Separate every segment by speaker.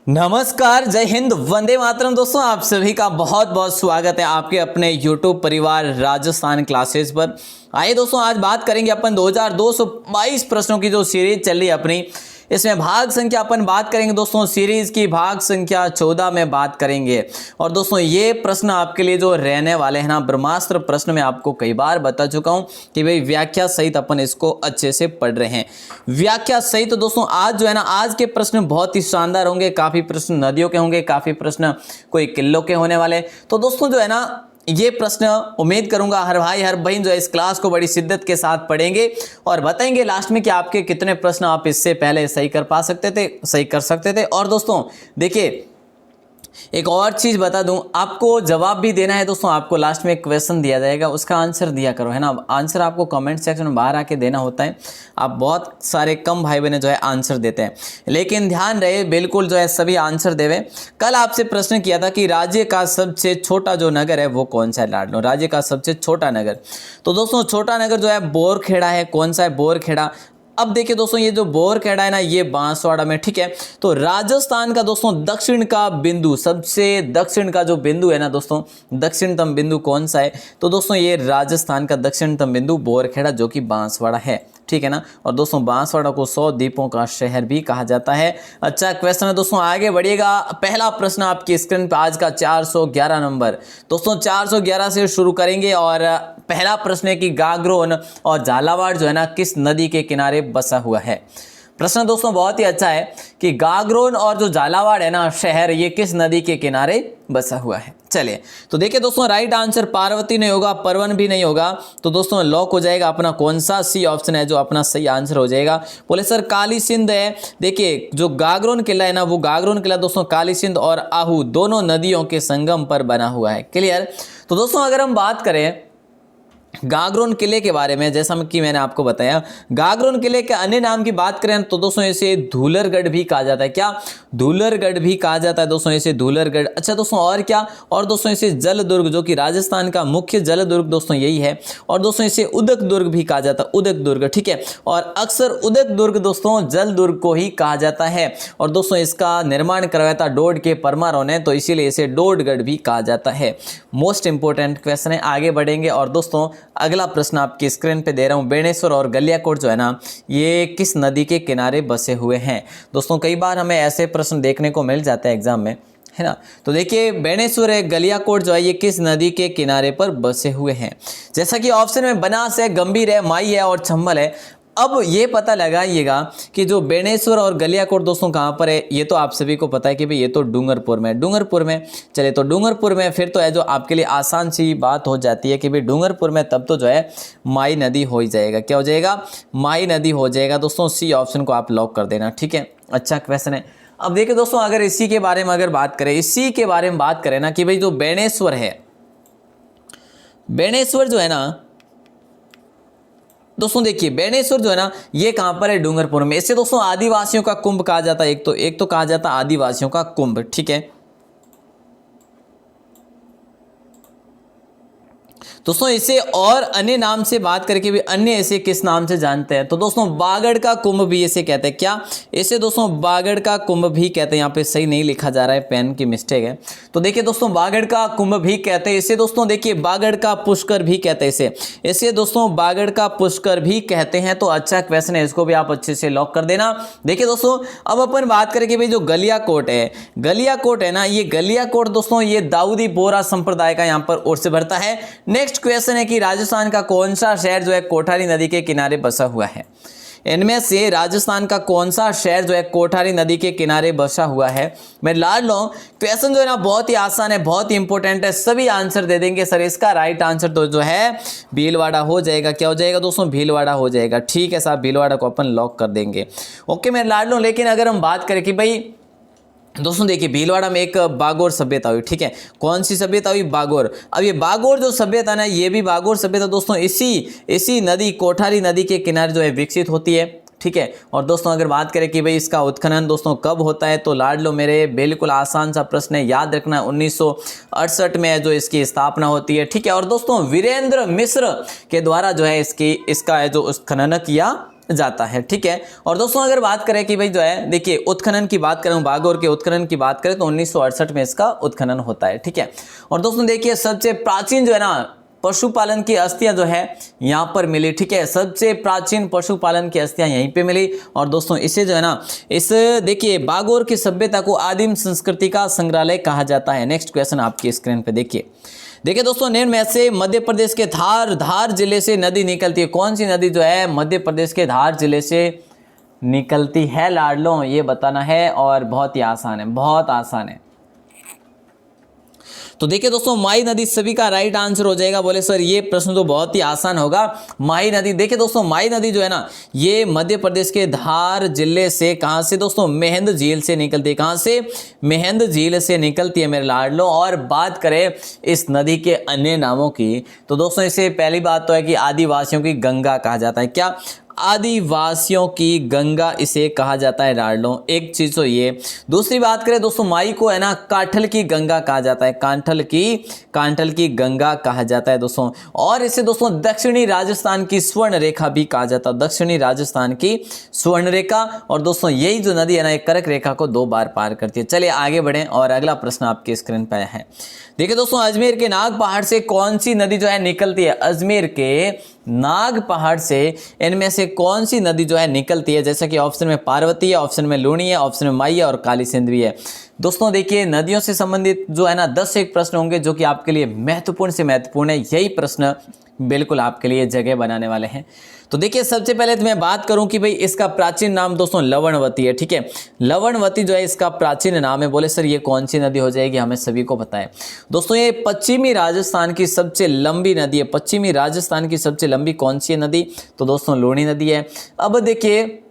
Speaker 1: नमस्कार, जय हिंद, वंदे मातरम। दोस्तों आप सभी का बहुत बहुत स्वागत है आपके अपने YouTube परिवार राजस्थान क्लासेस पर। आइए दोस्तों, आज बात करेंगे अपन 2222 प्रश्नों की जो सीरीज चल रही है अपनी, इसमें भाग संख्या अपन बात करेंगे दोस्तों सीरीज की भाग संख्या 14 में बात करेंगे। और दोस्तों ये प्रश्न आपके लिए जो रहने वाले हैं ना, ब्रह्मास्त्र प्रश्न में आपको कई बार बता चुका हूं कि भाई व्याख्या सहित अपन इसको अच्छे से पढ़ रहे हैं। व्याख्या सहित तो दोस्तों आज जो है ना, आज के प्रश्न बहुत ही शानदार होंगे। काफी प्रश्न नदियों के होंगे, काफी प्रश्न कोई किलों के होने वाले। तो दोस्तों जो है ना, ये प्रश्न उम्मीद करूंगा हर भाई हर बहन जो है इस क्लास को बड़ी शिद्दत के साथ पढ़ेंगे और बताएंगे लास्ट में कि आपके कितने प्रश्न आप इससे पहले सही कर सकते थे। और दोस्तों देखिए, एक और चीज बता दूं, आपको जवाब भी देना है दोस्तों। आपको लास्ट में एक क्वेश्चन दिया जाएगा, उसका आंसर दिया करो, है ना। आंसर आपको कमेंट सेक्शन में बाहर आके देना होता है। आप बहुत सारे कम भाई बहन जो है आंसर देते हैं, लेकिन ध्यान रहे बिल्कुल जो है सभी आंसर देवे। कल आपसे प्रश्न किया था कि राज्य का सबसे छोटा जो नगर है वो कौन सा है। लाडलो, राज्य का सबसे छोटा नगर, तो दोस्तों छोटा नगर जो है बोरखेड़ा है। कौन सा है? बोरखेड़ा। अब देखिए दोस्तों, ये जो बोरखेड़ा है ना, ये बांसवाड़ा में, ठीक है। तो राजस्थान का दोस्तों दक्षिण का बिंदु, सबसे दक्षिण का जो बिंदु है ना दोस्तों, दक्षिणतम बिंदु कौन सा है? तो दोस्तों ये राजस्थान का दक्षिणतम बिंदु बोरखेड़ा, जो कि बांसवाड़ा है, ठीक है ना। और दोस्तों बांसवाड़ा को 100 द्वीपों का शहर भी कहा जाता है। अच्छा क्वेश्चन है दोस्तों, आगे बढ़िएगा। पहला प्रश्न आपकी स्क्रीन पर आज का 411 नंबर। दोस्तों 411 से शुरू करेंगे और पहला प्रश्न है कि गागरोन और झालावाड़ जो है ना, किस नदी के किनारे बसा हुआ है। प्रश्न दोस्तों बहुत ही अच्छा है कि गागरोन और जो झालावाड़ है ना शहर, ये किस नदी के किनारे बसा हुआ है। चलिए तो देखिए दोस्तों, राइट आंसर पार्वती नहीं होगा, परवन भी नहीं होगा। तो दोस्तों लॉक हो जाएगा अपना कौन सा? सी ऑप्शन है जो अपना सही आंसर हो जाएगा। बोले सर काली सिंध है। देखिए जो गागरोन किला है ना, वो गागरोन किला दोस्तों काली सिंध और आहू दोनों नदियों के संगम पर बना हुआ है। क्लियर? तो दोस्तों अगर हम बात करें गागरोन किले के बारे में, जैसा कि मैंने आपको बताया, गागरोन किले के अन्य नाम की बात करें तो दोस्तों इसे धूलरगढ़ भी कहा जाता है। क्या? धूलरगढ़ भी कहा जाता है दोस्तों इसे, धूलरगढ़। अच्छा दोस्तों और क्या? और दोस्तों इसे जलदुर्ग, जो कि राजस्थान का मुख्य जलदुर्ग दोस्तों यही है। और दोस्तों इसे उदक दुर्ग भी कहा जाता है, उदक दुर्ग, ठीक है। और अक्सर उदक दुर्ग दोस्तों जलदुर्ग को ही कहा जाता है। और दोस्तों इसका निर्माण करवाया था डोड के परमारों ने, तो इसीलिए इसे डोडगढ़ भी कहा जाता है। मोस्ट इंपोर्टेंट क्वेश्चन है, आगे बढ़ेंगे। और दोस्तों अगला प्रश्न आपकी स्क्रीन पे दे रहा हूं, बेणेश्वर और गलियाकोट जो है ना, ये किस नदी के किनारे बसे हुए हैं। दोस्तों कई बार हमें ऐसे प्रश्न देखने को मिल जाते हैं एग्जाम में, है ना। तो देखिए बेणेश्वर है, गलियाकोट जो है, ये किस नदी के किनारे पर बसे हुए हैं। जैसा कि ऑप्शन में बनास है, गंभीर है, माई है और चंबल है। अब ये पता लगाइएगा कि जो बेणेश्वर और गलियाकोट दोस्तों कहाँ पर है। ये तो आप सभी को पता है कि भाई ये तो डूंगरपुर में, डूंगरपुर में। चलिए तो डूंगरपुर में फिर तो है जो आपके लिए आसान सी बात हो जाती है कि भाई डूंगरपुर में, तब तो जो है माई नदी हो ही जाएगा। क्या हो जाएगा? माई नदी हो जाएगा दोस्तों। सी ऑप्शन को आप लॉक कर देना, ठीक है। अच्छा क्वेश्चन है। अब देखिए दोस्तों, अगर इसी के बारे में बात करें ना कि भाई जो बेणेश्वर है, बेणेश्वर जो है ना दोस्तों, देखिए बेणेश्वर जो है ना, ये कहां पर है? डूंगरपुर में। इसे दोस्तों आदिवासियों का कुंभ कहा जाता है। एक तो कहा जाता है आदिवासियों का कुंभ, ठीक है। दोस्तों इसे और अन्य नाम से बात करके भी अन्य इसे किस नाम से जानते हैं? तो दोस्तों बागड़ का कुंभ भी इसे कहते हैं। क्या? इसे दोस्तों बागड़ का कुंभ भी कहते हैं। यहाँ पे सही नहीं लिखा जा रहा है, पेन की मिस्टेक है। तो देखिए दोस्तों बागड़ का कुंभ भी कहते हैं इसे। दोस्तों देखिए बागड़ का पुष्कर भी कहते हैं इसे दोस्तों बागड़ का पुष्कर भी कहते हैं। तो अच्छा क्वेश्चन है, इसको भी आप अच्छे से लॉक कर देना। देखिए दोस्तों अब अपन बात करें कि भाई जो गलियाकोट है ना, ये गलियाकोट दोस्तों ये दाऊदी बोहरा संप्रदाय का यहाँ पर उर्स भरता है। नेक्स्ट क्वेश्चन है कि राजस्थान का कौन सा शहर जो है कोठारी नदी के किनारे बसा हुआ है। इनमें से राजस्थान का कौन सा शहर जो है कोठारी नदी के किनारे बसा हुआ है। मैं लाड लो, क्वेश्चन जो है ना बहुत ही आसान है, बहुत ही इंपॉर्टेंट है, सभी आंसर दे देंगे सर। इसका राइट आंसर तो जो है भीलवाड़ा हो जाएगा। क्या हो जाएगा दोस्तों? भीलवाड़ा हो जाएगा, ठीक है साहब। भीलवाड़ा को अपन लॉक कर देंगे, ओके मैं लाड लो। लेकिन अगर हम बात करें कि भाई दोस्तों देखिए भीलवाड़ा में एक बागोर सभ्यता हुई, ठीक है। कौन सी सभ्यता हुई? बागोर। अब ये बागोर जो सभ्यता ना, ये भी बागोर सभ्यता दोस्तों इसी नदी कोठारी नदी के किनारे जो है विकसित होती है, ठीक है। और दोस्तों अगर बात करें कि भाई इसका उत्खनन दोस्तों कब होता है, तो लाड लो मेरे, बिल्कुल आसान सा प्रश्न है, याद रखना 1968 में जो इसकी स्थापना होती है, ठीक है। और दोस्तों वीरेंद्र मिश्र के द्वारा जो है इसका जो उत्खनन किया जाता है, ठीक है। और दोस्तों अगर बात करें कि भाई जो है देखिए उत्खनन की बात करें, बागोर के उत्खनन की बात करें तो 1968 में इसका उत्खनन होता है, ठीक है। और दोस्तों देखिए सबसे प्राचीन जो है ना पशुपालन की अस्थियां जो है यहाँ पर मिली, ठीक है। सबसे प्राचीन पशुपालन की अस्थियां यहीं पे मिली। और दोस्तों इसे जो है ना इस देखिए बागोर की सभ्यता को आदिम संस्कृति का संग्रहालय कहा जाता है। नेक्स्ट क्वेश्चन आपकी स्क्रीन पे देखिए दोस्तों, निम्न में से मध्य प्रदेश के धार जिले से नदी निकलती है। कौन सी नदी जो है मध्य प्रदेश के धार जिले से निकलती है लाडलों, ये बताना है। और बहुत ही आसान है, बहुत आसान है। तो देखिए दोस्तों माही नदी सभी का राइट आंसर हो जाएगा। बोले सर ये प्रश्न तो बहुत ही आसान होगा। माही नदी, देखिए दोस्तों माही नदी जो है ना ये मध्य प्रदेश के धार जिले से, कहां से दोस्तों, मेहंद झील से निकलती है। कहां से? मेहंद झील से निकलती है मेरे लाडलो। और बात करें इस नदी के अन्य नामों की तो दोस्तों इसे पहली बात तो है कि आदिवासियों की गंगा कहा जाता है। क्या? आदिवासियों की गंगा इसे कहा जाता है लाडलों, एक चीज तो ये। दूसरी बात करें दोस्तों माई को है ना काठल की गंगा कहा जाता है, कांठल की गंगा कहा जाता है दोस्तों। और इसे दोस्तों दक्षिणी राजस्थान की स्वर्ण रेखा भी कहा जाता है, दक्षिणी राजस्थान की स्वर्ण रेखा। और दोस्तों यही जो नदी है ना एक कर्क रेखा को 2 बार पार करती है। चलिए आगे बढ़ें और अगला प्रश्न आपकी स्क्रीन पर है। देखिए दोस्तों अजमेर के नाग पहाड़ से कौन सी नदी जो है निकलती है? अजमेर के नाग पहाड़ से इनमें से कौन सी नदी जो है निकलती है? जैसा कि ऑप्शन में पार्वती है, ऑप्शन में लूणी है, ऑप्शन में माई है और काली सिंधु है। दोस्तों देखिए नदियों से संबंधित जो है ना 10 से 1 प्रश्न होंगे जो कि आपके लिए महत्वपूर्ण से महत्वपूर्ण है। यही प्रश्न बिल्कुल आपके लिए जगह बनाने वाले हैं। तो देखिए सबसे पहले तो मैं बात करूं कि भाई इसका प्राचीन नाम दोस्तों लवणवती है, ठीक है। लवणवती जो है इसका प्राचीन नाम है। बोले सर ये कौन सी नदी हो जाएगी? हमें सभी को पता है दोस्तों ये पश्चिमी राजस्थान की सबसे लंबी नदी है। पश्चिमी राजस्थान की सबसे लंबी कौन सी नदी? तो दोस्तों लूणी नदी है। अब देखिए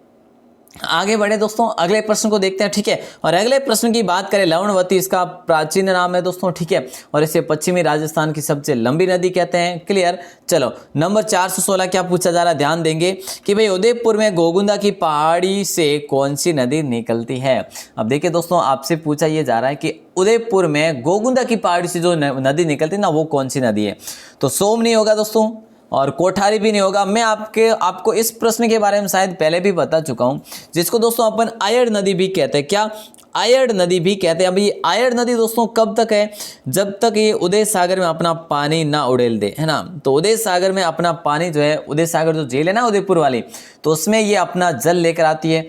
Speaker 1: आगे बढ़े दोस्तों अगले प्रश्न को देखते हैं, ठीक है। और अगले प्रश्न की बात करें लवणवती इसका प्राचीन नाम है दोस्तों, ठीक है। और इसे पश्चिमी राजस्थान की सबसे लंबी नदी कहते हैं। क्लियर। चलो नंबर 416 क्या पूछा जा रहा है, ध्यान देंगे कि भाई उदयपुर में गोगुंदा की पहाड़ी से कौन सी नदी निकलती है। अब देखिए दोस्तों आपसे पूछा यह जा रहा है कि उदयपुर में गोगुंदा की पहाड़ी से जो नदी निकलती है ना वो कौन सी नदी है? तो सोम नहीं होगा दोस्तों और कोठारी भी नहीं होगा। मैं आपको इस प्रश्न के बारे में शायद पहले भी बता चुका हूं, जिसको दोस्तों अपन आयड़ नदी भी कहते हैं। क्या? आयड़ नदी भी कहते हैं। अभी ये आयड़ नदी दोस्तों कब तक है? जब तक ये उदय सागर में अपना पानी ना उड़ेल दे, है ना। तो उदय सागर में अपना पानी जो है, उदय सागर जो झील है ना उदयपुर वाली, तो उसमें ये अपना जल लेकर आती है।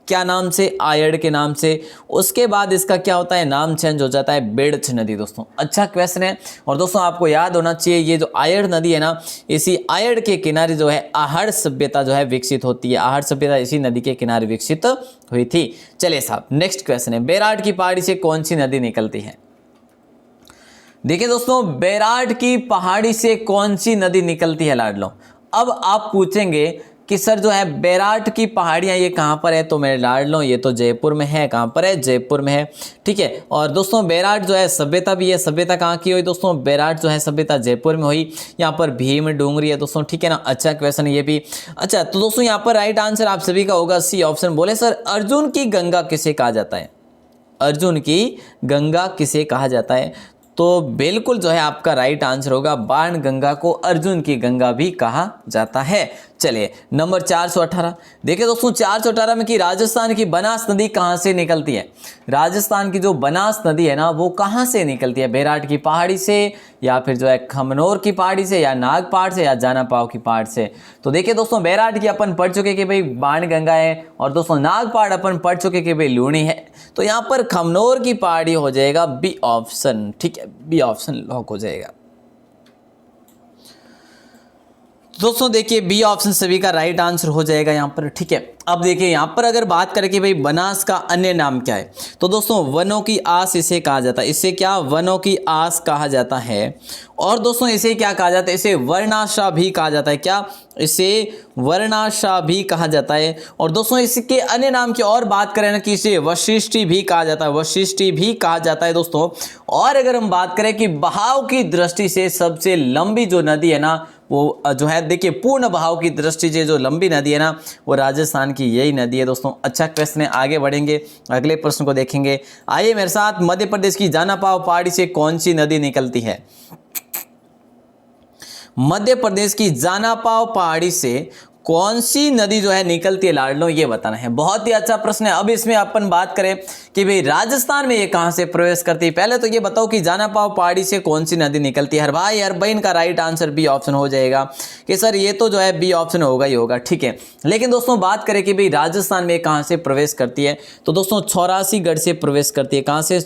Speaker 1: क्या नाम से? आयड़ के नाम से। उसके बाद इसका क्या होता है, नाम चेंज हो जाता है बेड़छ नदी दोस्तों। अच्छा क्वेश्चन है। और दोस्तों आपको याद होना चाहिए ये जो आयड़ नदी है ना, इसी आयड़ के किनारे जो है आहड़ सभ्यता जो है विकसित होती है। आहड़ सभ्यता इसी नदी के किनारे विकसित हुई थी। चलिए साहब नेक्स्ट क्वेश्चन है, बैराट की पहाड़ी से कौन सी नदी निकलती है? देखिए दोस्तों बैराट की पहाड़ी से कौन सी नदी निकलती है लाडलो। अब आप पूछेंगे कि सर जो है बैराट की पहाड़ियाँ ये कहाँ पर है? तो मेरे लाडलो ये तो जयपुर में है। कहाँ पर है? जयपुर में है, ठीक है। और दोस्तों बैराट जो है सभ्यता भी है। सभ्यता कहाँ की हुई दोस्तों? बैराट जो है सभ्यता जयपुर में हुई। यहाँ पर भीम डूंगरी है दोस्तों, ठीक है ना। अच्छा क्वेश्चन ये भी। अच्छा तो दोस्तों यहाँ पर राइट आंसर आप सभी का होगा सी ऑप्शन। बोले सर अर्जुन की गंगा किसे कहा जाता है? अर्जुन की गंगा किसे कहा जाता है? तो बिल्कुल जो है आपका राइट आंसर होगा बाण गंगा को अर्जुन की गंगा भी कहा जाता है। चलिए नंबर 418 देखिए दोस्तों 418 में कि राजस्थान की बनास नदी कहाँ से निकलती है? राजस्थान की जो बनास नदी है ना वो कहाँ से निकलती है? बैराट की पहाड़ी से या फिर जो है खमनोर की पहाड़ी से या नाग पहाड़ से या जाना पाव की पहाड़ से? तो देखिए दोस्तों बैराट की अपन पढ़ चुके कि भाई बाण गंगा है और दोस्तों नाग पहाड़ अपन पढ़ चुके कि भाई लूणी है। तो यहाँ पर खमनोर की पहाड़ी हो जाएगा बी ऑप्शन, ठीक है। बी ऑप्शन लॉक हो जाएगा दोस्तों। देखिए बी ऑप्शन सभी का राइट आंसर हो जाएगा यहाँ पर, ठीक है। अब देखिए यहाँ पर अगर बात करें कि भाई बनास का अन्य नाम क्या है, तो दोस्तों वनों की आस इसे कहा जाता है। इसे क्या? वनों की आस कहा जाता है। और दोस्तों इसे क्या कहा जाता है? इसे वर्णाशाह भी कहा जाता है। क्या? इसे वर्णाशाह भी कहा जाता है। और दोस्तों इसके अन्य नाम की और बात करें ना कि इसे वशिष्ठी भी कहा जाता है। वशिष्ठी भी कहा जाता है दोस्तों। और अगर हम बात करें कि बहाव की दृष्टि से सबसे लंबी जो नदी है ना वो जो है देखिए पूर्ण बहाव की दृष्टि से जो लंबी नदी है ना वो राजस्थान की यही नदी है दोस्तों। अच्छा क्वेश्चन है, आगे बढ़ेंगे अगले प्रश्न को देखेंगे। आइए मेरे साथ, मध्य प्रदेश की जाना पाव पहाड़ी से कौन सी नदी निकलती है? मध्य प्रदेश की जाना पाव पहाड़ी से कौन सी नदी जो है निकलती है लाडलो, ये बताना है। बहुत ही अच्छा प्रश्न है। अब इसमें अपन बात करें कि भाई राजस्थान में ये कहां से प्रवेश करती है, पहले तो ये बताओ कि जानापाव पहाड़ी से कौन सी नदी निकलती है। हर भाई हर बहन का राइट आंसर बी ऑप्शन हो जाएगा कि सर ये तो जो है बी ऑप्शन होगा ही होगा, ठीक है। लेकिन दोस्तों बात करें कि भाई राजस्थान में कहां से प्रवेश करती है, तो दोस्तों चौरासीगढ़ से प्रवेश करती है। कहां से?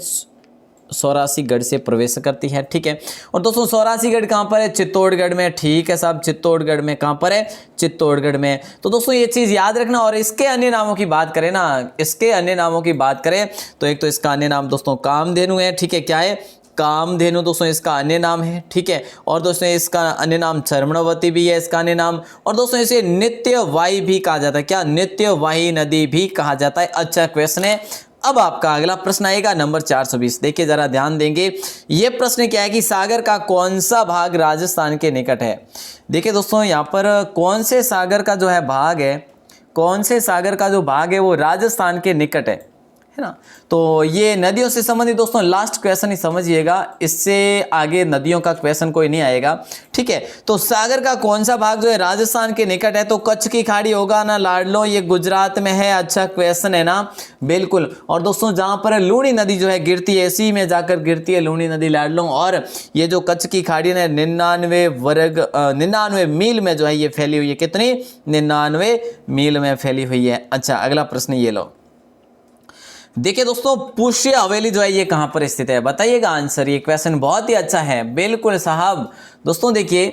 Speaker 1: चौरासीगढ़ से प्रवेश करती है, ठीक है। और दोस्तों चौरासीगढ़ कहाँ पर है? चित्तौड़गढ़ में, ठीक है साहब। चित्तौड़गढ़ में कहाँ पर है? चित्तौड़गढ़ में। तो दोस्तों ये चीज़ याद रखना। और इसके अन्य नामों की बात करें ना, इसके अन्य नामों की बात करें तो एक तो इसका अन्य नाम दोस्तों कामधेनु है, ठीक है। क्या है? कामधेनु दोस्तों इसका अन्य नाम है, ठीक है। और दोस्तों इसका अन्य नाम चर्मणवती भी है इसका अन्य नाम। और दोस्तों इसे नित्यवाही भी कहा जाता है। क्या? नित्यवाही नदी भी कहा जाता है। अच्छा क्वेश्चन है। अब आपका अगला प्रश्न आएगा नंबर 420। देखिए जरा ध्यान देंगे। ये प्रश्न क्या है कि सागर का कौन सा भाग राजस्थान के निकट है। देखिए दोस्तों यहाँ पर कौन से सागर का जो है भाग है, कौन से सागर का जो भाग है वो राजस्थान के निकट है ना। तो ये नदियों से संबंधित दोस्तों लास्ट क्वेश्चन ही समझिएगा, इससे आगे नदियों का क्वेश्चन कोई नहीं आएगा, ठीक है। तो सागर का कौन सा भाग जो है राजस्थान के निकट है, तो कच्छ की खाड़ी होगा ना लाडलो, ये गुजरात में है। अच्छा क्वेश्चन है ना, बिल्कुल। और दोस्तों जहां पर लूणी नदी जो है गिरती है, इसी में जाकर गिरती है लूणी नदी लाडलो। और ये जो कच्छ की खाड़ी है 99 मील में जो है ये फैली हुई है। कितनी? 99 मील में फैली हुई है। अच्छा अगला प्रश्न ये लो। देखिए दोस्तों पुष्य हवेली जो है ये कहां पर स्थित है, बताइएगा आंसर। ये क्वेश्चन बहुत ही अच्छा है, बिल्कुल साहब। दोस्तों देखिए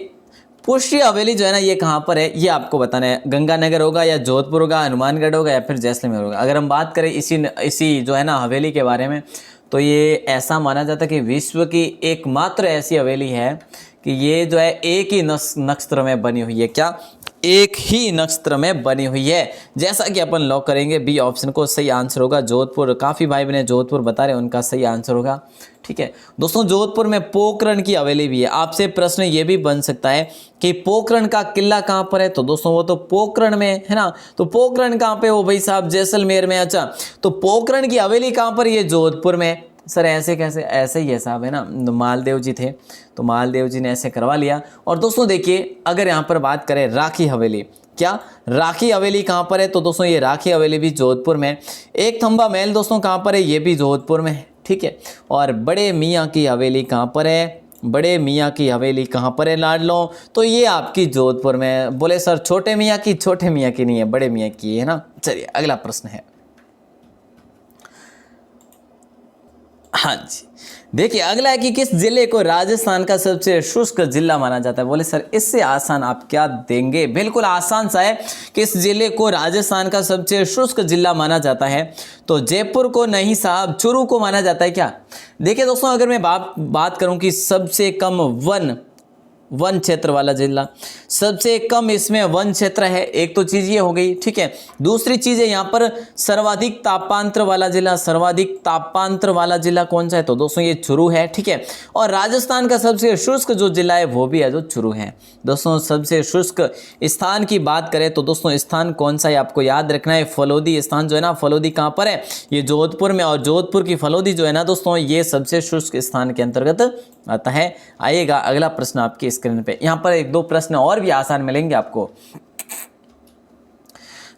Speaker 1: पुष्य हवेली जो है ना ये कहां पर है, ये आपको बताना है। गंगानगर होगा या जोधपुर होगा, हनुमानगढ़ होगा या फिर जैसलमेर होगा। अगर हम बात करें इसी जो है ना हवेली के बारे में, तो ये ऐसा माना जाता है कि विश्व की एकमात्र ऐसी हवेली है कि ये जो है एक ही नक्षत्र में बनी हुई है। क्या? एक ही नक्षत्र में बनी हुई है। जैसा कि अपन लॉक करेंगे बी ऑप्शन को सही आंसर होगा जोधपुर। काफ़ी भाई बहने जोधपुर बता रहे हैं, उनका सही आंसर होगा, ठीक है। दोस्तों जोधपुर में पोखरण की हवेली भी है। आपसे प्रश्न ये भी बन सकता है कि पोखरण का किला कहाँ पर है, तो दोस्तों वो तो पोखरण में है ना। तो पोखरण कहाँ पे हो भाई साहब? जैसलमेर में। अच्छा तो पोखरण की हवेली कहाँ पर? ये जोधपुर में। सर ऐसे कैसे? ऐसे ही है साहब, है ना। मालदेव जी थे तो मालदेव जी ने ऐसे करवा लिया। और दोस्तों देखिए अगर यहाँ पर बात करें राखी हवेली, क्या राखी हवेली कहाँ पर है, तो दोस्तों ये राखी हवेली भी जोधपुर में। एक थंबा महल दोस्तों कहाँ पर है, ये भी जोधपुर में है, ठीक है। और बड़े मियाँ की हवेली कहाँ पर है, बड़े मियाँ की हवेली कहाँ पर है लाडलो, तो ये आपकी जोधपुर में। बोले सर छोटे मियाँ की, छोटे मियाँ की नहीं है, बड़े मियाँ की है ना। चलिए अगला प्रश्न है। हाँ जी देखिए अगला है कि किस जिले को राजस्थान का सबसे शुष्क जिला माना जाता है। बोले सर इससे आसान आप क्या देंगे, बिल्कुल आसान सा है। किस जिले को राजस्थान का सबसे शुष्क जिला माना जाता है, तो जयपुर को नहीं साहब, चूरू को माना जाता है। क्या? देखिए दोस्तों अगर मैं बात करूं कि सबसे कम वन क्षेत्र वाला जिला, सबसे कम इसमें वन क्षेत्र है, एक तो चीज़ ये हो गई, ठीक है। दूसरी चीज़ है यहाँ पर सर्वाधिक तापांतर वाला जिला, सर्वाधिक तापांतर वाला जिला कौन सा है, तो दोस्तों ये चूरू है, ठीक है। और राजस्थान का सबसे शुष्क जो जिला है वो भी है जो चूरू है। दोस्तों सबसे शुष्क स्थान की बात करें तो दोस्तों स्थान कौन सा है आपको याद रखना है, फलोदी स्थान जो है ना, फलोदी कहाँ पर है, ये जोधपुर में। और जोधपुर की फलोदी जो है ना दोस्तों ये सबसे शुष्क स्थान के अंतर्गत आता है। आइएगा अगला प्रश्न आपकी स्क्रीन पे। यहाँ पर एक दो प्रश्न और भी आसान मिलेंगे आपको।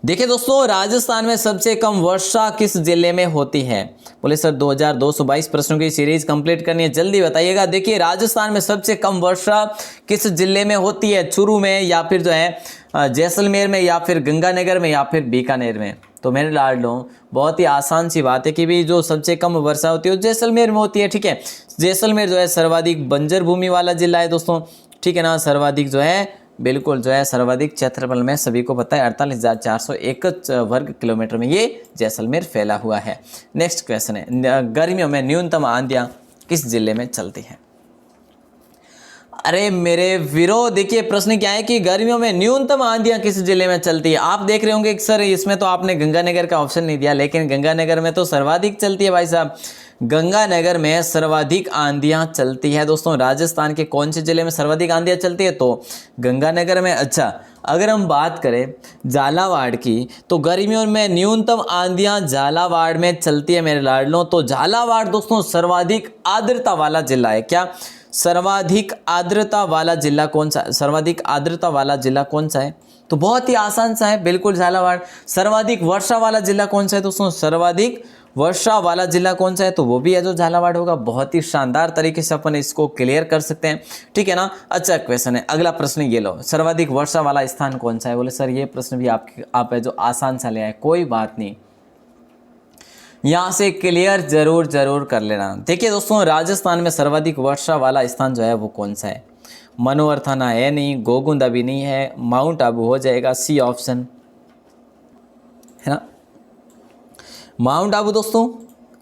Speaker 1: देखिए दोस्तों राजस्थान में सबसे कम वर्षा किस जिले में होती है। बोले सर 2222 प्रश्नों की सीरीज कंप्लीट करनी है, जल्दी बताइएगा। देखिए राजस्थान में सबसे कम वर्षा किस जिले में होती है, चूरू में या फिर जो है जैसलमेर में या फिर गंगानगर में या फिर बीकानेर में। तो मेरे लाडलो बहुत ही आसान सी बात है कि भी जो सबसे कम वर्षा होती है वो जैसलमेर में होती है, ठीक है। जैसलमेर जो है सर्वाधिक बंजर भूमि वाला जिला है दोस्तों, ठीक है ना। सर्वाधिक जो है बिल्कुल जो है सर्वाधिक क्षेत्रफल में सभी को पता है 48,401 वर्ग किलोमीटर में ये जैसलमेर फैला हुआ है। नेक्स्ट क्वेश्चन है, गर्मियों में न्यूनतम आंधियाँ किस जिले में चलती हैं। अरे मेरे वीरो देखिए प्रश्न क्या है कि गर्मियों में न्यूनतम आंधियां किस जिले में चलती है। आप देख रहे होंगे कि सर इसमें तो आपने गंगानगर का ऑप्शन नहीं दिया, लेकिन गंगानगर में तो सर्वाधिक चलती है भाई साहब। गंगानगर में सर्वाधिक आंधियां चलती है दोस्तों। राजस्थान के कौन से जिले में सर्वाधिक आंधियां चलती है, तो गंगानगर में। अच्छा अगर हम बात करें झालावाड़ की, तो गर्मियों में न्यूनतम आंधियां झालावाड़ में चलती है मेरे लाडलों। तो झालावाड़ दोस्तों सर्वाधिक आर्द्रता वाला जिला है। क्या? सर्वाधिक आर्द्रता वाला जिला कौन सा, सर्वाधिक आर्द्रता वाला जिला कौन सा है, तो बहुत ही आसान सा है, बिल्कुल झालावाड़। सर्वाधिक वर्षा वाला जिला कौन सा है दोस्तों? सर्वाधिक वर्षा वाला जिला कौन सा है? तो वो भी है जो झालावाड़ होगा। बहुत ही शानदार तरीके से अपन इसको क्लियर कर सकते हैं, ठीक है ना। अच्छा क्वेश्चन है, अगला प्रश्न ये लो, सर्वाधिक वर्षा वाला स्थान कौन सा है? बोले सर ये प्रश्न भी आप है जो आसान सा ले आए, कोई बात नहीं, यहाँ से क्लियर जरूर कर लेना। देखिए दोस्तों, राजस्थान में सर्वाधिक वर्षा वाला स्थान जो है वो कौन सा है? मनोहर थाना है नहीं, गोगुंदा भी नहीं है, माउंट आबू हो जाएगा, सी ऑप्शन है ना। माउंट आबू दोस्तों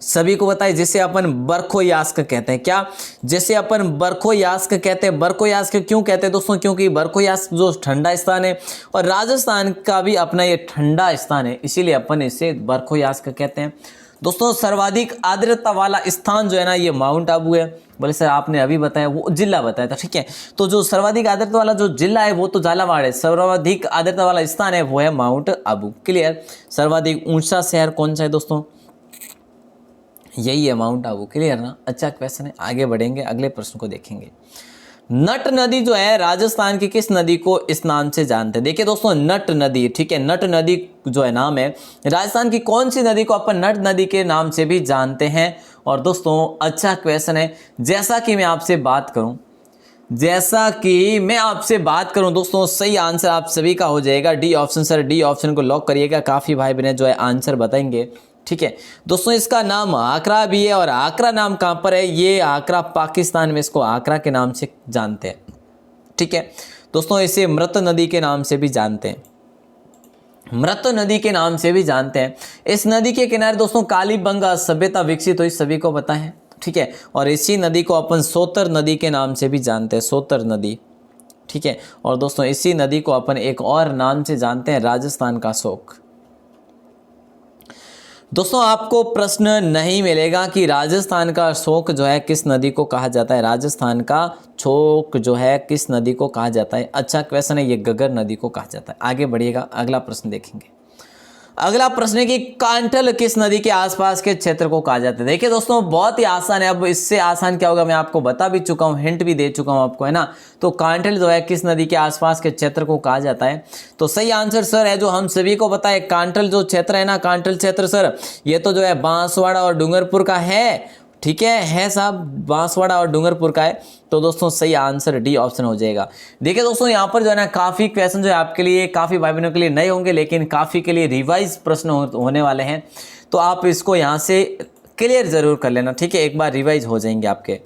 Speaker 1: सभी को बताए, जिसे अपन बरखो यास्क कहते हैं। क्या? जैसे अपन बरखो यास्क कहते हैं। बरखो यास्क क्यों कहते हैं दोस्तों? क्योंकि बरखो यास्क जो ठंडा स्थान है और राजस्थान का भी अपना ये ठंडा स्थान है, इसीलिए अपन इसे बरखो यास्क कहते हैं। दोस्तों सर्वाधिक आर्द्रता वाला स्थान जो है ना, ये माउंट आबू है। बोले सर आपने अभी बताया, वो जिला बताया था, ठीक है। तो जो सर्वाधिक आर्द्रता वाला जो जिला है वो तो झालावाड़ है, सर्वाधिक आर्द्रता वाला स्थान है वो है माउंट आबू। क्लियर। सर्वाधिक ऊंचा शहर कौन सा है दोस्तों? यही है माउंट आबू। क्लियर ना। अच्छा क्वेश्चन है, आगे बढ़ेंगे, अगले प्रश्न को देखेंगे। नट नदी जो है राजस्थान की किस नदी को इस नाम से जानते हैं? देखिए दोस्तों, नट नदी, ठीक है, नट नदी जो है नाम है, राजस्थान की कौन सी नदी को अपन नट नदी के नाम से भी जानते हैं? और दोस्तों अच्छा क्वेश्चन है, जैसा कि मैं आपसे बात करूं दोस्तों, सही आंसर आप सभी का हो जाएगा D option. Sir D option को लॉक करिएगा, काफी भाई बहन जो है आंसर बताएंगे, ठीक है। दोस्तों इसका नाम आकरा भी है, और आकरा नाम कहाँ पर है? ये आकरा पाकिस्तान में इसको आकरा के नाम से जानते हैं, ठीक है। दोस्तों इसे मृत नदी के नाम से भी जानते हैं, मृत नदी के नाम से भी जानते हैं। इस नदी के किनारे दोस्तों कालीबंगा सभ्यता विकसित हुई, सभी को पता है, ठीक है। और इसी नदी को अपन सोतर नदी के नाम से भी जानते हैं, सोतर नदी, ठीक है। और दोस्तों इसी नदी को अपन एक और नाम से जानते हैं, राजस्थान का शोक। दोस्तों आपको प्रश्न नहीं मिलेगा कि राजस्थान का शोक जो है किस नदी को कहा जाता है, राजस्थान का शोक जो है किस नदी को कहा जाता है। अच्छा क्वेश्चन है, ये गगर नदी को कहा जाता है। आगे बढ़िएगा, अगला प्रश्न देखेंगे। अगला प्रश्न है कि कांठल किस नदी के आसपास के क्षेत्र को कहा जाता है? देखिए दोस्तों बहुत ही आसान है, अब इससे आसान क्या होगा, मैं आपको बता भी चुका हूं, हिंट भी दे चुका हूं आपको, है ना। तो कांठल जो है किस नदी के आसपास के क्षेत्र को कहा जाता है? तो सही आंसर सर है जो हम सभी को पता है, कांठल जो क्षेत्र है ना, कांठल क्षेत्र सर ये तो जो है बांसवाड़ा और डूंगरपुर का है, ठीक है साहब, बांसवाड़ा और डूंगरपुर का है। तो दोस्तों सही आंसर डी ऑप्शन हो जाएगा। देखिए दोस्तों यहाँ पर जो है ना काफ़ी क्वेश्चन जो है आपके लिए, काफ़ी भाई बहनों के लिए नए होंगे, लेकिन काफ़ी के लिए रिवाइज प्रश्न होने वाले हैं, तो आप इसको यहाँ से क्लियर जरूर कर लेना, ठीक है। एक बार रिवाइज हो जाएंगे आपके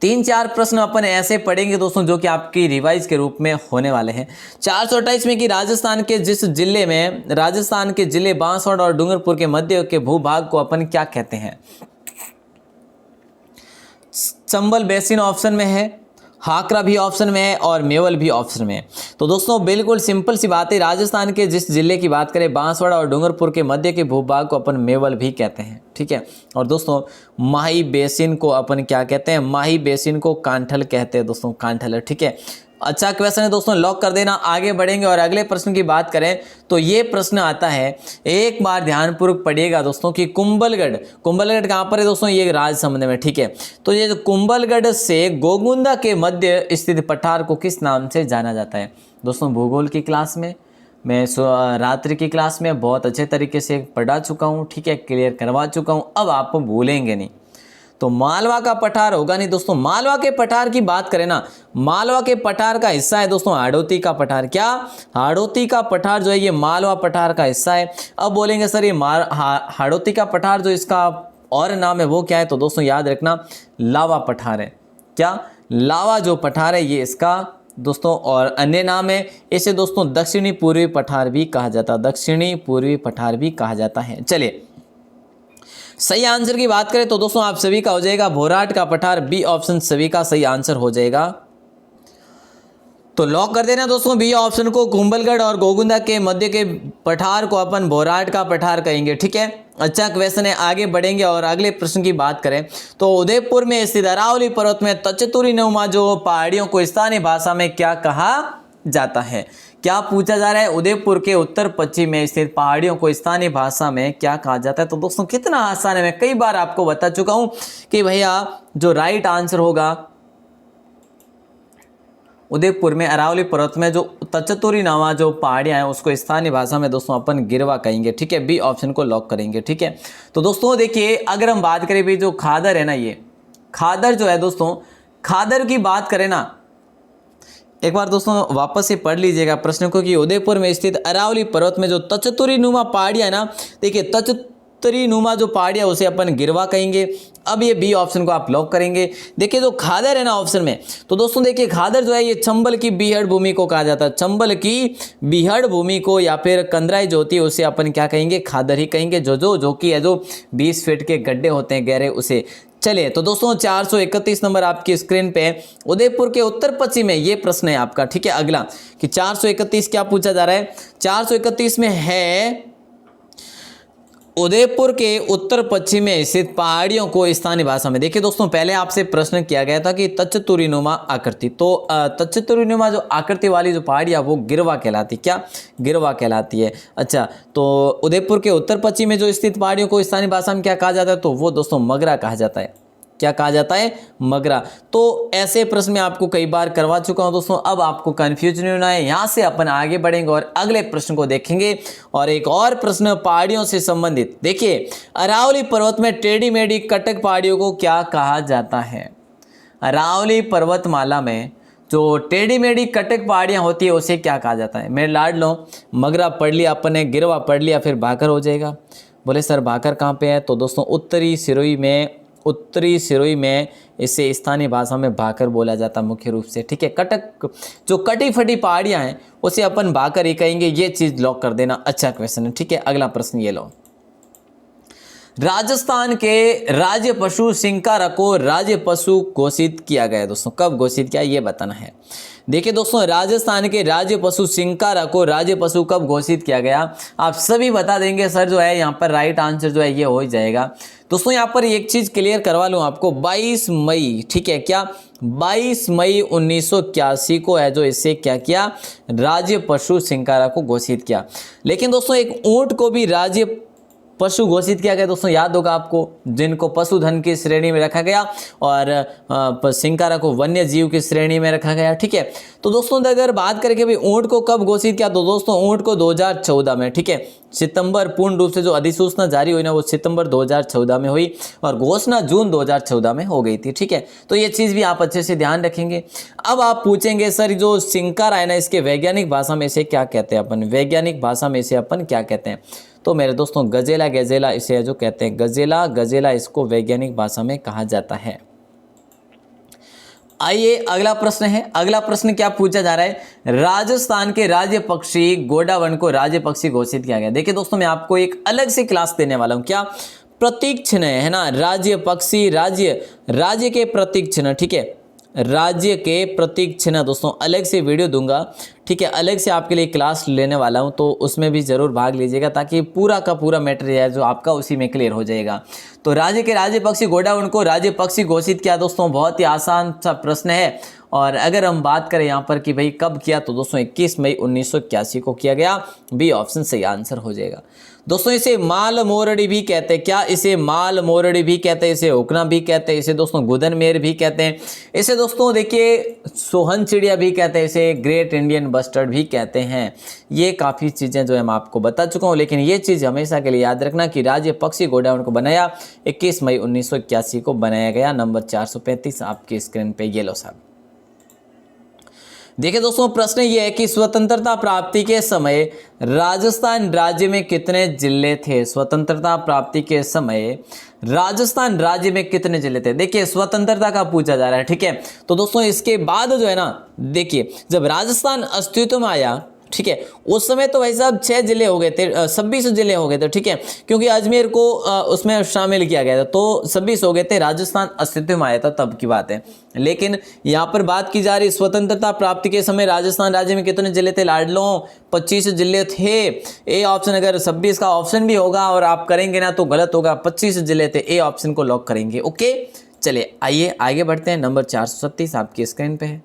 Speaker 1: 3-4 प्रश्न अपन ऐसे पढ़ेंगे दोस्तों जो कि आपकी रिवाइज के रूप में होने वाले हैं। 428 में कि राजस्थान के जिस जिले में, राजस्थान के जिले बांसवाड़ा और डूंगरपुर के मध्य के भूभाग को अपन क्या कहते हैं? चंबल बेसिन ऑप्शन में है, हाकरा भी ऑप्शन में है और मेवल भी ऑप्शन में है। तो दोस्तों बिल्कुल सिंपल सी बात है, राजस्थान के जिस जिले की बात करें बांसवाड़ा और डूंगरपुर के मध्य के भूभाग को अपन मेवल भी कहते हैं, ठीक है। और दोस्तों माही बेसिन को अपन क्या कहते हैं? माही बेसिन को कांठल कहते हैं दोस्तों, कांठल, ठीक है। अच्छा क्वेश्चन है दोस्तों, लॉक कर देना। आगे बढ़ेंगे और अगले प्रश्न की बात करें तो ये प्रश्न आता है, एक बार ध्यानपूर्वक पढ़िएगा दोस्तों कि कुंभलगढ़ कहाँ पर है दोस्तों? ये राजसमंद में, ठीक है। तो ये कुंभलगढ़ से गोगुंदा के मध्य स्थित पठार को किस नाम से जाना जाता है? दोस्तों भूगोल की क्लास में मैं रात्रि की क्लास में बहुत अच्छे तरीके से पढ़ा चुका हूँ, ठीक है, क्लियर करवा चुका हूँ, अब आप भूलेंगे नहीं। तो मालवा का पठार होगा नहीं दोस्तों। मालवा के पठार की बात करें ना, मालवा के पठार का हिस्सा है दोस्तों हाड़ौती का पठार। क्या? हाड़ौती का पठार जो है ये मालवा पठार का हिस्सा है। अब बोलेंगे सर ये हाड़ौती का पठार जो इसका और नाम है वो क्या है? तो दोस्तों याद रखना लावा पठार है। क्या? लावा जो पठार है ये इसका दोस्तों और अन्य नाम है। इसे दोस्तों दक्षिणी पूर्वी पठार भी कहा जाता है, दक्षिणी पूर्वी पठार भी कहा जाता है। चलिए सही आंसर की बात करें तो दोस्तों आप सभी का हो जाएगा भोराट का पठार, बी ऑप्शन सभी का सही आंसर हो जाएगा। तो लॉक कर देना दोस्तों बी ऑप्शन को, कुंभलगढ़ और गोगुंदा के मध्य के पठार को अपन भोराट का पठार कहेंगे, ठीक है। अच्छा क्वेश्चन है, आगे बढ़ेंगे और अगले प्रश्न की बात करें तो उदयपुर में स्थित अरावली पर्वत में तचतुरी नुमा जो पहाड़ियों को स्थानीय भाषा में क्या कहा जाता है? क्या पूछा जा रहा है? उदयपुर के उत्तर पश्चिम में स्थित पहाड़ियों को स्थानीय भाषा में क्या कहा जाता है? तो दोस्तों कितना आसान है, मैं कई बार आपको बता चुका हूं कि भैया जो राइट आंसर होगा उदयपुर में अरावली पर्वत में जो तचतुरी नामा जो पहाड़ियाँ हैं उसको स्थानीय भाषा में दोस्तों अपन गिरवा कहेंगे, ठीक है। बी ऑप्शन को लॉक करेंगे, ठीक है। तो दोस्तों देखिए, अगर हम बात करें भी जो खादर है ना, ये खादर जो है दोस्तों, खादर की बात करें ना, एक बार दोस्तों वापस से पढ़ लीजिएगा प्रश्न को कि उदयपुर में स्थित अरावली पर्वत में जो तचतुरी नुमा पहाड़ियाँ है ना, देखिए तचतुरी नुमा जो पहाड़ियाँ उसे अपन गिरवा कहेंगे। अब ये बी ऑप्शन को आप लॉक करेंगे। देखिए जो खादर है ना ऑप्शन में, तो दोस्तों देखिए खादर जो है ये चंबल की बीहड़ भूमि को कहा जाता है, चंबल की बीहड़ भूमि को, या फिर कंदराई जो होती है उसे अपन क्या कहेंगे, खादर ही कहेंगे। जो कि है जो 20 फीट के गड्ढे होते हैं गहरे, उसे। चलिए तो दोस्तों 431 नंबर आपकी स्क्रीन पे उदयपुर के उत्तर पश्चिम में ये प्रश्न है आपका, ठीक है। अगला कि 431 क्या पूछा जा रहा है, 431 में है उदयपुर के उत्तर पश्चिम में स्थित पहाड़ियों को स्थानीय भाषा में। देखिए दोस्तों, पहले आपसे प्रश्न किया गया था कि तचतुरीनुमा आकृति, तो तचतुरीनुमा जो आकृति वाली जो पहाड़ियाँ वो गिरवा कहलाती, क्या गिरवा कहलाती है। अच्छा, तो उदयपुर के उत्तर पश्चिम में जो स्थित पहाड़ियों को स्थानीय भाषा में क्या कहा जाता है, तो वो दोस्तों मगरा कहा जाता है। क्या कहा जाता है, मगरा। तो ऐसे प्रश्न मैं आपको कई बार करवा चुका हूं दोस्तों, अब आपको कंफ्यूज नहीं होना है। यहां से अपन आगे बढ़ेंगे और अगले प्रश्न को देखेंगे। और एक और प्रश्न पहाड़ियों से संबंधित, देखिए अरावली पर्वत में टेढ़ी मेढ़ी कटक पहाड़ियों को क्या कहा जाता है। अरावली पर्वतमाला में जो टेढ़ी मेढ़ी कटक पहाड़ियां होती है उसे क्या कहा जाता है। मेरे लाड लो, मगरा पढ़ लिया अपन ने, गिरवा पढ़ लिया, फिर भाकर हो जाएगा। बोले सर भाकर कहाँ पे है, तो दोस्तों उत्तरी सिरोही में इसे स्थानीय भाषा में भाकर बोला जाता मुख्य रूप से, ठीक है। कटक जो कटी फटी पहाड़ियां हैं उसे अपन भाकर ही कहेंगे, ये चीज लॉक कर देना। अच्छा क्वेश्चन है, ठीक है। अगला प्रश्न ये लो, राजस्थान के राज्य पशु सिंकारा को राज्य पशु घोषित किया गया है दोस्तों, कब घोषित किया ये बताना है। देखिए दोस्तों, राजस्थान के राज्य पशु सिंकारा को राज्य पशु कब घोषित किया गया, आप सभी बता देंगे सर, जो है यहाँ पर राइट आंसर जो है ये हो ही जाएगा। दोस्तों यहाँ पर एक चीज क्लियर करवा लूँ आपको, 22 मई, ठीक है, क्या 22 मई 1981 को है जो इससे क्या किया, राज्य पशु सिंकारा को घोषित किया। लेकिन दोस्तों एक ऊंट को भी राज्य पशु घोषित किया गया दोस्तों, याद होगा आपको, जिनको पशुधन की श्रेणी में रखा गया और सिंकारा को वन्य जीव की श्रेणी में रखा गया, ठीक है। तो दोस्तों अगर बात करें कि भाई ऊंट को कब घोषित किया, तो दोस्तों ऊंट को 2014 में, ठीक है, सितंबर, पूर्ण रूप से जो अधिसूचना जारी हुई ना वो सितंबर 2014 में हुई और घोषणा जून 2014 में हो गई थी, ठीक है। तो ये चीज़ भी आप अच्छे से ध्यान रखेंगे। अब आप पूछेंगे सर जो सिंकारा है ना इसके वैज्ञानिक भाषा में इसे क्या कहते हैं अपन, वैज्ञानिक भाषा में इसे अपन क्या कहते हैं, तो मेरे दोस्तों गजेला इसे जो कहते हैं, गजेला इसको वैज्ञानिक भाषा में कहा जाता है। आइए अगला प्रश्न है, अगला प्रश्न क्या पूछा जा रहा है, राजस्थान के राज्य पक्षी गोडावन को राज्य पक्षी घोषित किया गया। देखिए दोस्तों मैं आपको एक अलग से क्लास देने वाला हूं, क्या प्रतीक चिन्ह है ना, राज्य पक्षी, राज्य के प्रतीक चिन्ह, ठीक है, राज्य के प्रतीक चिन्ह दोस्तों अलग से वीडियो दूंगा, ठीक है, अलग से आपके लिए क्लास लेने वाला हूं, तो उसमें भी जरूर भाग लीजिएगा ताकि पूरा का पूरा मटेरियल जो आपका उसी में क्लियर हो जाएगा। तो राज्य के राज्य पक्षी गोडावन को राज्य पक्षी घोषित किया दोस्तों, बहुत ही आसान सा प्रश्न है। और अगर हम बात करें यहाँ पर कि भाई कब किया, तो दोस्तों 21 मई 1981 को किया गया, बी ऑप्शन सही आंसर हो जाएगा। दोस्तों इसे माल मोरडी भी कहते हैं, क्या इसे माल मोरडी भी कहते हैं, इसे ओकना भी कहते हैं, इसे दोस्तों गुदनमेर भी कहते हैं, इसे दोस्तों देखिए सोहन चिड़िया भी कहते हैं, इसे ग्रेट इंडियन बस्टर्ड भी कहते हैं। ये काफ़ी चीज़ें जो है मैं आपको बता चुका हूँ, लेकिन ये चीज़ हमेशा के लिए याद रखना कि राज्य पक्षी गोडावन को बनाया 21 मई 1981 को बनाया गया। नंबर 435 आपकी स्क्रीन पे ये लो साहब। देखिए दोस्तों प्रश्न ये है कि स्वतंत्रता प्राप्ति के समय राजस्थान राज्य में कितने जिले थे, स्वतंत्रता प्राप्ति के समय राजस्थान राज्य में कितने जिले थे। देखिए स्वतंत्रता का पूछा जा रहा है, ठीक है। तो दोस्तों इसके बाद जो है ना, देखिए जब राजस्थान अस्तित्व में आया, ठीक है, उस समय तो भाई साहब 6 जिले हो गए थे, 26 जिले हो गए थे, ठीक है, क्योंकि अजमेर को उसमें शामिल किया गया था, तो 26 हो गए थे, राजस्थान अस्तित्व में आया था तब की बात है। लेकिन यहाँ पर बात की जा रही स्वतंत्रता प्राप्ति के समय राजस्थान राज्य में कितने जिले थे, लाडलो 25 जिले थे। ए ऑप्शन, अगर 26 का ऑप्शन भी होगा और आप करेंगे ना तो गलत होगा, 25 जिले थे, ए ऑप्शन को लॉक करेंगे। ओके चलिए आइए आगे बढ़ते हैं। नंबर 437 आपकी स्क्रीन पे है,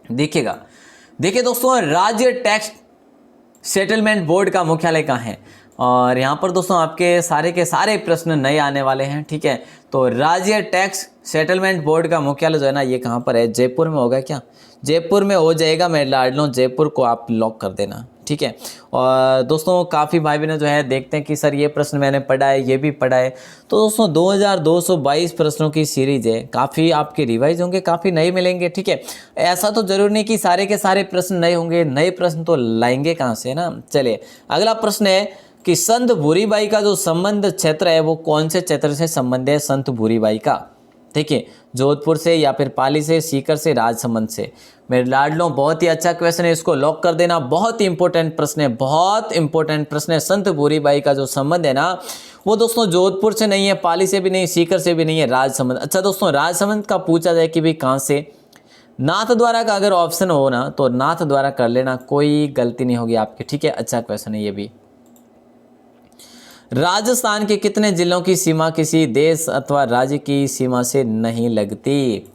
Speaker 1: देखिएगा। देखिए दोस्तों राज्य टैक्स सेटलमेंट बोर्ड का मुख्यालय कहाँ है, और यहाँ पर दोस्तों आपके सारे के सारे प्रश्न नए आने वाले हैं, ठीक है। तो राज्य टैक्स सेटलमेंट बोर्ड का मुख्यालय जो है ना ये कहाँ पर है, जयपुर में होगा क्या, जयपुर में हो जाएगा। मैं लाडलो जयपुर को आप लॉक कर देना, ठीक है। और दोस्तों काफ़ी भाई बहनों जो है देखते हैं कि सर ये प्रश्न मैंने पढ़ा है, ये भी पढ़ा है। तो दोस्तों 2222 प्रश्नों की सीरीज है, काफ़ी आपके रिवाइज होंगे, काफ़ी नए मिलेंगे, ठीक है। ऐसा तो जरूर नहीं कि सारे के सारे प्रश्न नए होंगे, नए प्रश्न तो लाएंगे कहाँ से ना। चलिए अगला प्रश्न है कि संत भूरीबाई का जो संबंध क्षेत्र है वो कौन से क्षेत्र से संबंध है संत भूरीबाई का, ठीक है। जोधपुर से या फिर पाली से, सीकर से, राजसमंद से। मेरे लाडलो बहुत ही अच्छा क्वेश्चन है, इसको लॉक कर देना। बहुत ही इंपॉर्टेंट प्रश्न है, बहुत इंपॉर्टेंट प्रश्न है। संत भूरीबाई का जो संबंध है ना वो दोस्तों जोधपुर से नहीं है, पाली से भी नहीं, सीकर से भी नहीं है, राजसमंद। अच्छा दोस्तों राजसमंद का पूछा जाए कि भाई कहाँ से, नाथ द्वारा का अगर ऑप्शन हो ना तो नाथ द्वारा कर लेना, कोई गलती नहीं होगी आपकी, ठीक है। अच्छा क्वेश्चन है ये भी। राजस्थान के कितने जिलों की सीमा किसी देश अथवा राज्य की सीमा से नहीं लगती।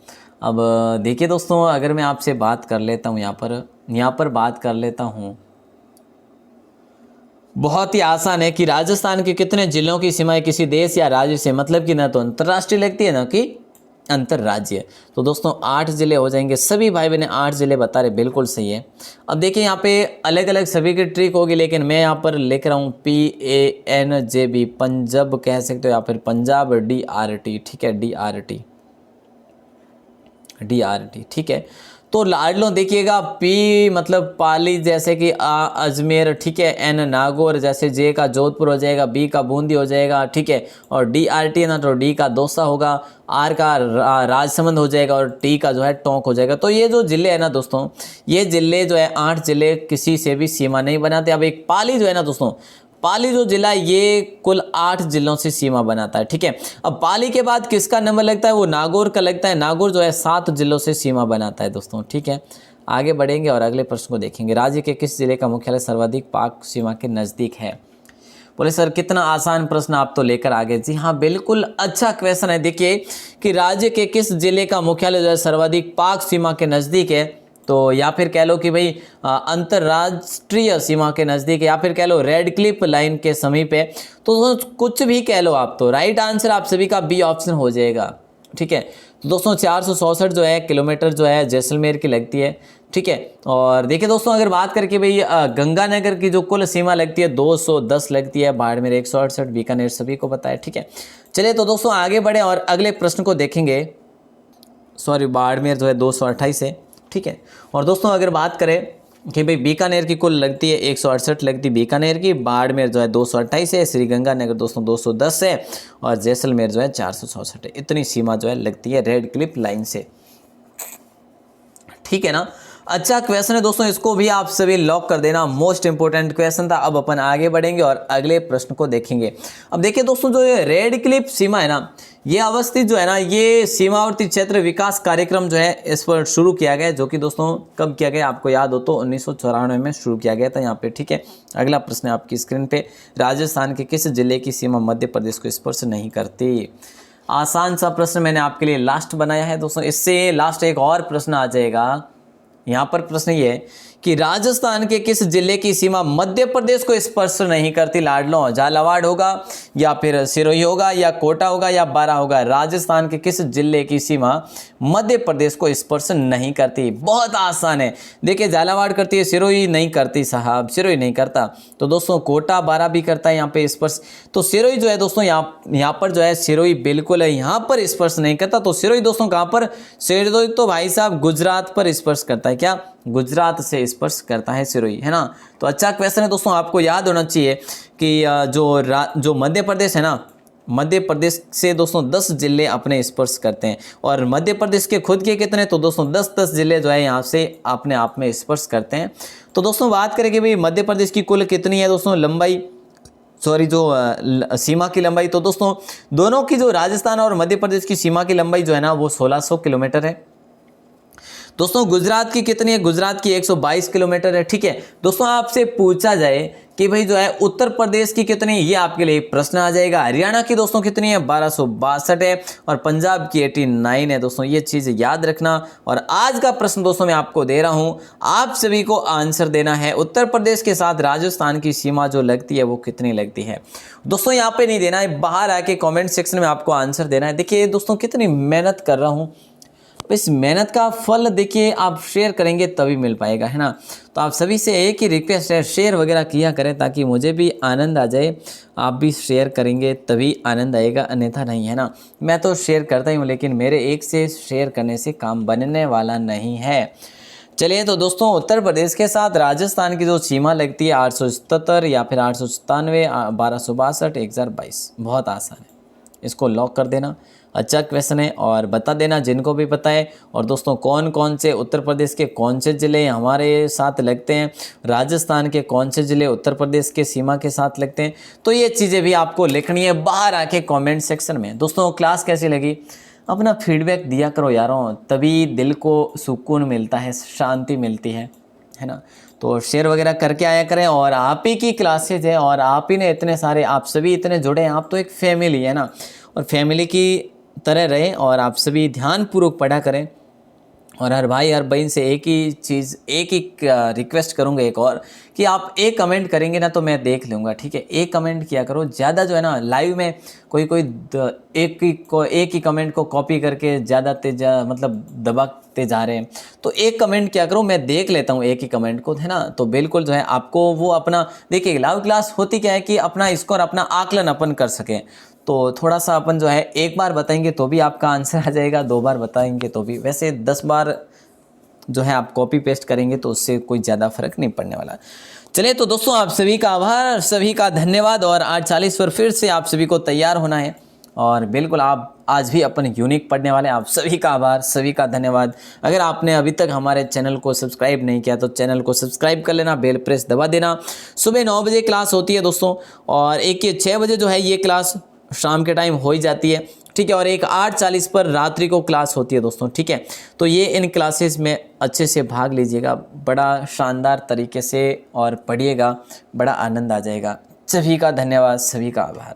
Speaker 1: अब देखिए दोस्तों अगर मैं आपसे बात कर लेता हूँ यहाँ पर बात कर लेता हूँ, बहुत ही आसान है कि राजस्थान के कितने जिलों की सीमाएं किसी देश या राज्य से, मतलब कि ना तो अंतर्राष्ट्रीय लगती है ना कि अंतर्राज्यीय। तो दोस्तों 8 जिले हो जाएंगे। सभी भाई बहने 8 जिले बता रहे, बिल्कुल सही है। अब देखिए यहाँ पे अलग अलग सभी की ट्रिक होगी, लेकिन मैं यहाँ पर लिख रहा हूँ PANJB, पंजाब कह सकते हो या फिर पंजाब, DRT, ठीक है, DRT, ठीक है। तो लाडलो देखिएगा, P मतलब पाली जैसे कि अजमेर, ठीक है, N नागौर, जैसे J का जोधपुर हो जाएगा, B का बूंदी हो जाएगा, ठीक है, और DRT है ना तो D का दौसा होगा, R का राजसमंद हो जाएगा और T का जो है टोंक हो जाएगा। तो ये जो जिले है ना दोस्तों, ये जिले जो है 8 जिले किसी से भी सीमा नहीं बनाते। अब एक पाली जो है ना दोस्तों, पाली जो जिला ये कुल 8 जिलों से सीमा बनाता है, ठीक है। अब पाली के बाद किसका नंबर लगता है, वो नागौर का लगता है। नागौर जो है 7 जिलों से सीमा बनाता है दोस्तों, ठीक है। आगे बढ़ेंगे और अगले प्रश्न को देखेंगे। राज्य के किस जिले का मुख्यालय सर्वाधिक पाक सीमा के नज़दीक है। बोले सर कितना आसान प्रश्न आप तो लेकर आ गए। जी हाँ बिल्कुल अच्छा क्वेश्चन है। देखिए कि राज्य के किस जिले का मुख्यालय जो है सर्वाधिक पाक सीमा के नज़दीक है, तो या फिर कह लो कि भाई अंतर्राष्ट्रीय सीमा के नज़दीक, या फिर कह लो रेड क्लिफ लाइन के समीप है। तो कुछ भी कह लो आप, तो राइट आंसर आप सभी का बी ऑप्शन हो जाएगा, ठीक है। तो दोस्तों 464 जो है किलोमीटर जो है जैसलमेर की लगती है, ठीक है। और देखिए दोस्तों अगर बात करके भाई गंगानगर की जो कुल सीमा लगती है 210 लगती है, बाड़मेर 168, बीकानेर सभी को पता है, ठीक है। चलिए तो दोस्तों आगे बढ़े और अगले प्रश्न को देखेंगे। सॉरी बाड़मेर जो है 228 है, ठीक है। और दोस्तों अगर बात करें कि भाई बीकानेर की कुल लगती है 168 लगती बीकानेर की, बाड़मेर जो है 228 है, श्रीगंगानगर दोस्तों 210 है और जैसलमेर जो है 464 है। इतनी सीमा जो है लगती है रेड क्लिफ लाइन से, ठीक है ना। अच्छा क्वेश्चन है दोस्तों, इसको भी आप सभी लॉक कर देना, मोस्ट इंपोर्टेंट क्वेश्चन था। अब अपन आगे बढ़ेंगे और अगले प्रश्न को देखेंगे। अब देखिए दोस्तों जो ये रेड क्लिफ सीमा है ना, ये अवस्थित जो है ना, ये सीमावर्ती क्षेत्र विकास कार्यक्रम जो है इस पर शुरू किया गया है, जो कि दोस्तों कब किया गया आपको याद हो तो 1994 में शुरू किया गया था यहाँ पे, ठीक है। अगला प्रश्न है आपकी स्क्रीन पे, राजस्थान के किस जिले की सीमा मध्य प्रदेश को स्पर्श नहीं करती। आसान सा प्रश्न मैंने आपके लिए लास्ट बनाया है दोस्तों, इससे लास्ट एक और प्रश्न आ जाएगा। यहाँ पर प्रश्न ये है कि राजस्थान के किस जिले की सीमा मध्य प्रदेश को स्पर्श नहीं करती। लाडलो झालावाड़ होगा या फिर सिरोही होगा या कोटा होगा या बारा होगा। राजस्थान के किस जिले की सीमा मध्य प्रदेश को स्पर्श नहीं करती। बहुत आसान है, देखिए झालावाड़ करती है, सिरोही नहीं करती साहब, सिरोही नहीं करता। तो दोस्तों कोटा बारा भी करता है यहाँ पे स्पर्श। तो सिरोही जो है दोस्तों यहाँ पर जो है सिरोही बिल्कुल है, यहाँ पर स्पर्श नहीं करता। तो सिरोही दोस्तों कहाँ पर, सिरोही तो भाई साहब गुजरात पर स्पर्श करता है। क्या, गुजरात से स्पर्श करता है सिरोही, है ना। तो अच्छा क्वेश्चन है दोस्तों, आपको याद होना चाहिए कि जो मध्य प्रदेश है ना, मध्य प्रदेश से दोस्तों 10 जिले अपने स्पर्श करते हैं और मध्य प्रदेश के खुद के कितने, तो दोस्तों 10 जिले जो है यहाँ से अपने आप में स्पर्श करते हैं। तो दोस्तों बात करें कि भाई मध्य प्रदेश की कुल कितनी है दोस्तों लंबाई, सॉरी जो सीमा की लंबाई, तो दोस्तों दोनों की जो राजस्थान और मध्य प्रदेश की सीमा की लंबाई जो है ना वो 1600 किलोमीटर है। दोस्तों गुजरात की कितनी है? गुजरात की 122 किलोमीटर है। ठीक है दोस्तों, आपसे पूछा जाए कि भाई जो है उत्तर प्रदेश की कितनी, ये आपके लिए प्रश्न आ जाएगा। हरियाणा की दोस्तों कितनी है? 1262 है। और पंजाब की 89 है। दोस्तों ये चीज़ याद रखना। और आज का प्रश्न दोस्तों मैं आपको दे रहा हूं, आप सभी को आंसर देना है। उत्तर प्रदेश के साथ राजस्थान की सीमा जो लगती है वो कितनी लगती है? दोस्तों यहाँ पे नहीं देना है, बाहर आके कॉमेंट सेक्शन में आपको आंसर देना है। देखिए दोस्तों कितनी मेहनत कर रहा हूँ, इस मेहनत का फल देखिए आप शेयर करेंगे तभी मिल पाएगा, है ना। तो आप सभी से एक ही रिक्वेस्ट है, शेयर वगैरह किया करें ताकि मुझे भी आनंद आ जाए। आप भी शेयर करेंगे तभी आनंद आएगा, अन्यथा नहीं, है ना। मैं तो शेयर करता ही हूँ, लेकिन मेरे एक से शेयर करने से काम बनने वाला नहीं है। चलिए तो दोस्तों, उत्तर प्रदेश के साथ राजस्थान की जो सीमा लगती है 877 या फिर 897, 1262, 1022, बहुत आसान है, इसको लॉक कर देना। अच्छा क्वेश्चन है और बता देना जिनको भी पता है। और दोस्तों कौन कौन से उत्तर प्रदेश के कौन से ज़िले हमारे साथ लगते हैं, राजस्थान के कौन से ज़िले उत्तर प्रदेश के सीमा के साथ लगते हैं, तो ये चीज़ें भी आपको लिखनी है बाहर आके कमेंट सेक्शन में। दोस्तों क्लास कैसी लगी? अपना फीडबैक दिया करो यारों, तभी दिल को सुकून मिलता है, शांति मिलती है ना। तो शेयर वगैरह करके आया करें। और आप ही की क्लासेज है और आप ही ने इतने सारे, आप सभी इतने जुड़े हैं, आप तो एक फैमिली है ना। और फैमिली की तरह रहें और आप सभी ध्यानपूर्वक पढ़ा करें। और हर भाई हर बहन से एक ही चीज़, एक ही रिक्वेस्ट करूँगा एक और, कि आप एक कमेंट करेंगे ना तो मैं देख लूँगा। ठीक है, एक कमेंट किया करो, ज़्यादा जो है ना लाइव में कोई एक ही कमेंट को कॉपी करके ज़्यादा तेज मतलब दबाते जा रहे हैं। तो एक कमेंट किया करो, मैं देख लेता हूँ एक ही कमेंट को, है ना। तो बिल्कुल जो है आपको वो अपना, देखिए लाइव क्लास होती क्या है कि अपना स्कोर, अपना आकलन अपन कर सकें। तो थोड़ा सा अपन जो है एक बार बताएंगे तो भी आपका आंसर आ जाएगा, 2 बार बताएंगे तो भी, वैसे 10 बार जो है आप कॉपी पेस्ट करेंगे तो उससे कोई ज़्यादा फर्क नहीं पड़ने वाला। चलिए तो दोस्तों, आप सभी का आभार, सभी का धन्यवाद। और 8:40 पर फिर से आप सभी को तैयार होना है और बिल्कुल आप आज भी अपन यूनिक पढ़ने वाले हैं। आप सभी का आभार, सभी का धन्यवाद। अगर आपने अभी तक हमारे चैनल को सब्सक्राइब नहीं किया तो चैनल को सब्सक्राइब कर लेना, बेल प्रेस दबा देना। सुबह 9 बजे क्लास होती है दोस्तों, और एक 6 बजे जो है ये क्लास शाम के टाइम हो ही जाती है। ठीक है, और एक 8:40 पर रात्रि को क्लास होती है दोस्तों। ठीक है, तो ये इन क्लासेस में अच्छे से भाग लीजिएगा, बड़ा शानदार तरीके से और पढ़िएगा, बड़ा आनंद आ जाएगा। सभी का धन्यवाद, सभी का आभार।